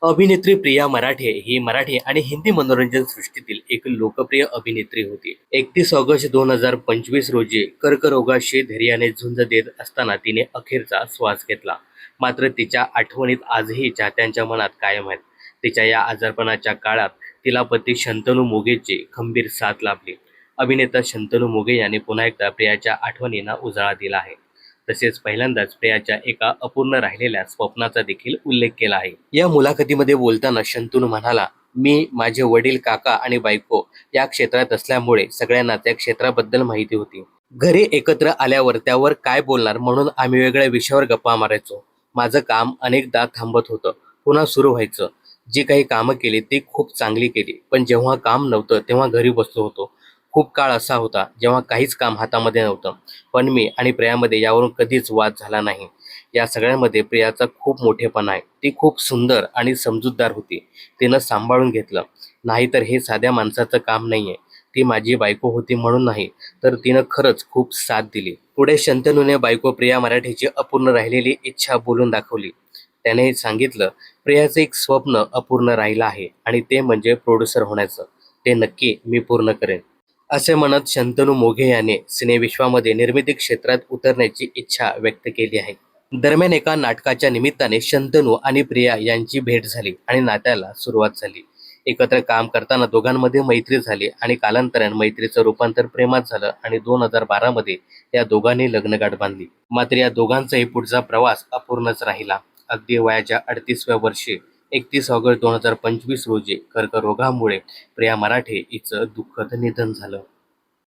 अभिनेत्री प्रिया मराठे ही मराठी आणि हिंदी मनोरंजन सृष्टीतील एक लोकप्रिय अभिनेत्री होती. 31 ऑगस्ट 2025 रोजी कर्करोगाशी धैर्याने झुंज देत असताना तिने अखेरचा श्वास घेतला. मात्र तिच्या आठवणीत आजही चाहत्यांच्या मनात कायम आहेत. तिच्या या आजारपणाच्या काळात तिला पती शंतनू मोघेची खंबीर साथ लाभली. अभिनेता शंतनू मोघे यांनी पुन्हा एकदा प्रियाच्या आठवणींना उजाळा दिला आहे. तसेच पहिल्यांदाच प्रियाच्या एका अपूर्ण राहिलेल्या स्वप्नाचा देखील उल्लेख केला आहे. या मुलाखतीमध्ये बोलताना शंतनू म्हणाला, मी, माझे वडील, काका आणि बायको या क्षेत्रात असल्यामुळे सगळ्यांना त्या क्षेत्राबद्दल माहिती होती. घरी एकत्र आल्यावर त्यावर काय बोलणार म्हणून आम्ही वेगळ्या विषयावर गप्पा मारायचो. माझं काम अनेकदा थांबत होतं, पुन्हा सुरू व्हायचं. जी काही कामं केली ती खूप चांगली केली, पण जेव्हा काम नव्हतं तेव्हा घरी बसलो होतो. खूप काळ असा होता जेव्हा काहीच काम हातामध्ये नव्हतं. पण मी आणि प्रियामध्ये यावरून कधीच वाद झाला नाही. या सगळ्यामध्ये प्रियाचा खूप मोठेपणा आहे. ती खूप सुंदर आणि समजूतदार होती. तिनं सांभाळून घेतलं. नाहीतर हे साध्या माणसाचं काम नाहीये. ती माझी बायको होती म्हणून नाही, तर तिनं खरंच खूप साथ दिली. पुढे शंतनूने बायको प्रिया मराठेची अपूर्ण राहिलेली इच्छा बोलून दाखवली. त्याने सांगितलं, प्रियाचं एक स्वप्न अपूर्ण राहिलं आहे आणि ते म्हणजे प्रोड्युसर होण्याचं. ते नक्की मी पूर्ण करेन. असे म्हणत शंतनू मोघे याने सिनेविश्वामध्ये निर्मिती क्षेत्रात उतरण्याची इच्छा व्यक्त केली आहे. दरम्यान एका नाटकाच्या निमित्ताने शंतनू आणि प्रिया यांची भेट झाली आणि नात्याला सुरुवात झाली. एकत्र काम करताना दोघांमध्ये मैत्री झाली आणि कालांतराने मैत्रीचं रूपांतर प्रेमात झालं आणि 2012 मध्ये या दोघांनी लग्नगाठ बांधली. मात्र या दोघांचाही पुढचा प्रवास अपूर्णच राहिला. अगदी वयाच्या 38व्या वर्षी 31 ऑगस्ट 2025 रोजी कर्करोगामुळे प्रिया मराठे हिचं दुःखद निधन झालं.